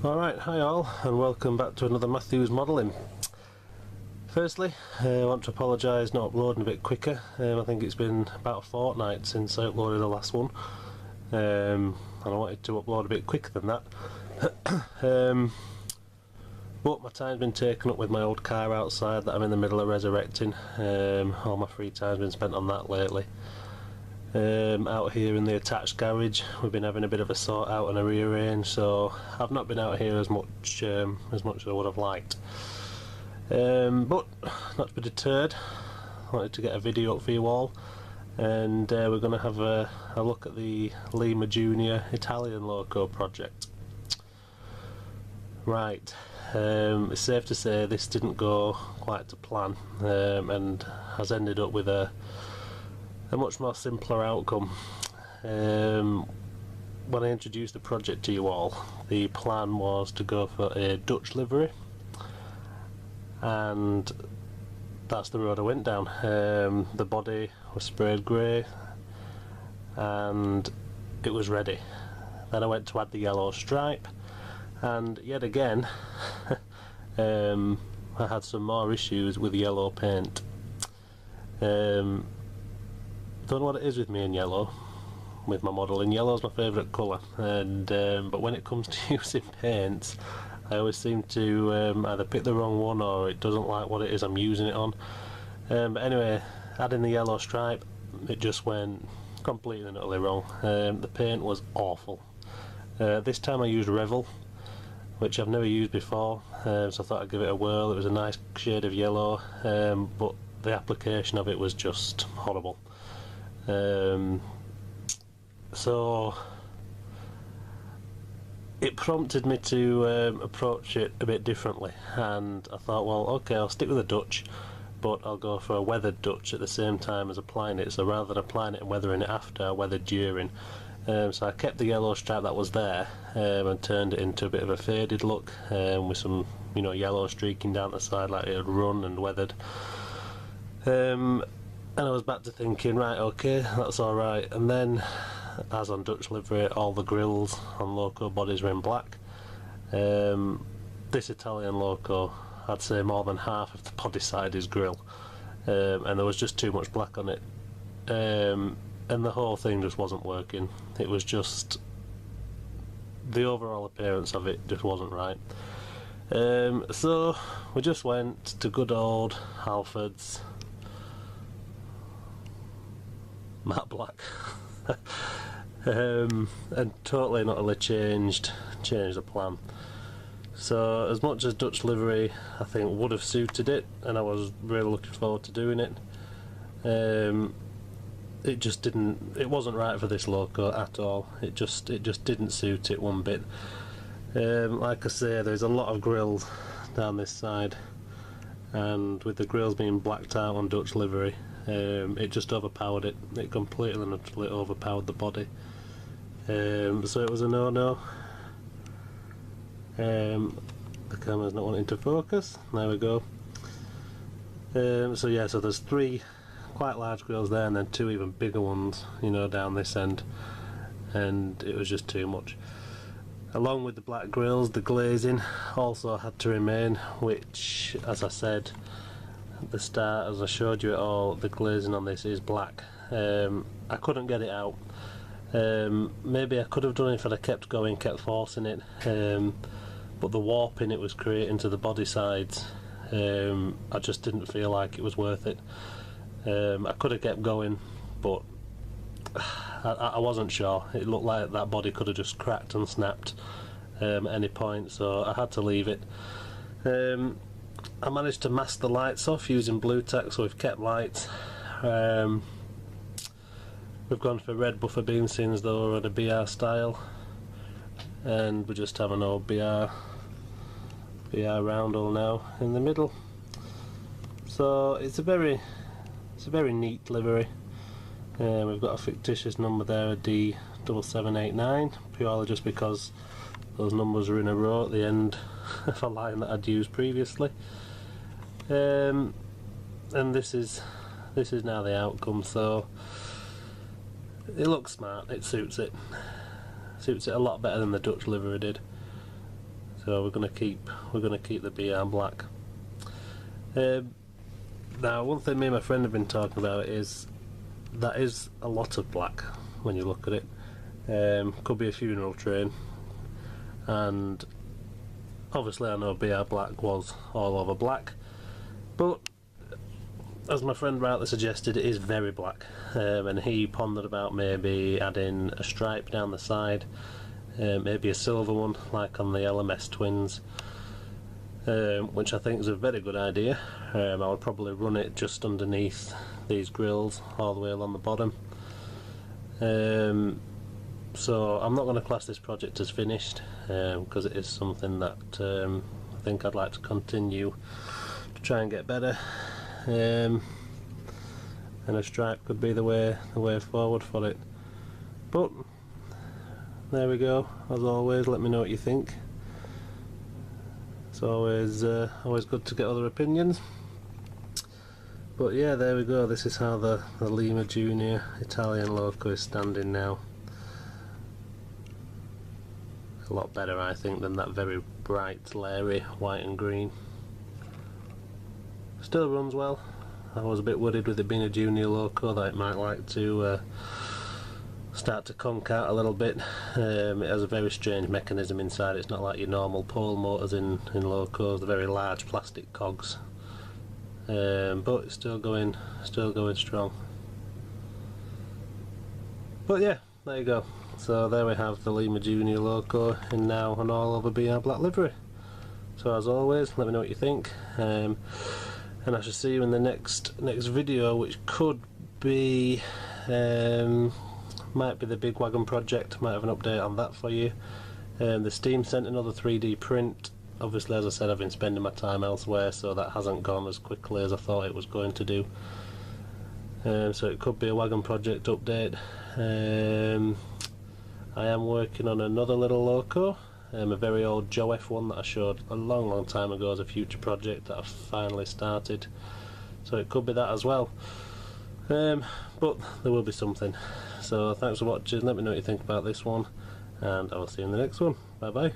Alright, hi all, and welcome back to another Matthews modelling. Firstly, I want to apologise not uploading a bit quicker. I think it's been about a fortnight since I uploaded the last one, and I wanted to upload a bit quicker than that. But my time's been taken up with my old car outside that I'm in the middle of resurrecting. All my free time's been spent on that lately. Out here in the attached garage, we've been having a bit of a sort out and a rearrange, so I've not been out here as much as I would have liked. But not to be deterred, I wanted to get a video up for you all, and we're going to have a look at the Lima Junior Italian Loco project. Right, it's safe to say this didn't go quite to plan, and has ended up with a much more simpler outcome. When I introduced the project to you all, the plan was to go for a Dutch livery, and that's the road I went down. The body was sprayed grey and it was ready. Then I went to add the yellow stripe, and yet again I had some more issues with yellow paint. Don't know what it is with me in yellow, with my modelling. Yellow's my favourite colour, and but when it comes to using paints, I always seem to either pick the wrong one or it doesn't like what it is I'm using it on. But anyway, adding the yellow stripe, it just went completely and utterly wrong. The paint was awful. This time I used Revel, which I've never used before, so I thought I'd give it a whirl. It was a nice shade of yellow, but the application of it was just horrible. So it prompted me to approach it a bit differently, and I thought, well, okay, I'll stick with the Dutch, but I'll go for a weathered Dutch at the same time as applying it. So rather than applying it and weathering it after, I weathered during. So I kept the yellow stripe that was there, and turned it into a bit of a faded look, with some, yellow streaking down the side like it had run and weathered. And I was back to thinking, right, okay, that's alright. And then, as on Dutch livery, all the grills on Loco bodies were in black. This Italian Loco, I'd say more than half of the body side is grill, and there was just too much black on it, and the whole thing just wasn't working. It was just, the overall appearance of it just wasn't right. So we just went to good old Halford's matte black, and totally and utterly changed the plan. So as much as Dutch livery I think would have suited it, and I was really looking forward to doing it, it just didn't. It wasn't right for this Loco at all. It just didn't suit it one bit. Like I say, there's a lot of grills down this side, and with the grills being blacked out on Dutch livery, it just overpowered it. It completely and utterly overpowered the body. So it was a no-no. The camera's not wanting to focus. There we go. So yeah, so there's 3 quite large grills there, and then 2 even bigger ones, down this end, and it was just too much. Along with the black grills, the glazing also had to remain, which, as I said at the start, as I showed you it all, the glazing on this is black. I couldn't get it out. Maybe I could have done it if I'd have kept going, kept forcing it, but the warping it was creating to the body sides, I just didn't feel like it was worth it. I could have kept going, but I wasn't sure. It looked like that body could have just cracked and snapped at any point, so I had to leave it. I managed to mask the lights off using blue tack, so we've kept lights. We've gone for red buffer beam, seeing as though we're at a BR style, and we just have an old BR roundel now in the middle. So it's a very neat livery. We've got a fictitious number there, a D7789, purely just because those numbers are in a row at the end of a line that I'd used previously. And this is now the outcome. So it looks smart, it suits it a lot better than the Dutch livery did. So we're gonna keep the BR black. Now, one thing me and my friend have been talking about is that is a lot of black when you look at it. Could be a funeral train, and obviously I know BR black was all over black, but as my friend rightly suggested, it is very black, and he pondered about maybe adding a stripe down the side, maybe a silver one like on the LMS twins, which I think is a very good idea. I would probably run it just underneath these grills all the way along the bottom. So I'm not going to class this project as finished, because it is something that I think I'd like to continue to try and get better, and a stripe could be the way forward for it. But there we go. As always, let me know what you think. It's always good to get other opinions. But yeah, there we go. This is how the Lima Junior Italian Loco is standing now. A lot better, I think, than that very bright, leery white and green. Still runs well. I was a bit worried with it being a junior Loco that it might like to start to conk out a little bit. It has a very strange mechanism inside. It's not like your normal pole motors in Locos, the very large plastic cogs. But it's still going strong. But yeah, there you go. So there we have the Lima Junior Loco in now an all over BR black livery. So as always, let me know what you think, and I shall see you in the next video, which could be might be the big wagon project. Might have an update on that for you. The Steam sent another 3D print. Obviously, as I said, I've been spending my time elsewhere, so that hasn't gone as quickly as I thought it was going to do. So it could be a wagon project update. I am working on another little Loco, a very old Joe F one that I showed a long time ago as a future project that I've finally started. So it could be that as well. But there will be something. So thanks for watching. Let me know what you think about this one, and I will see you in the next one. Bye bye.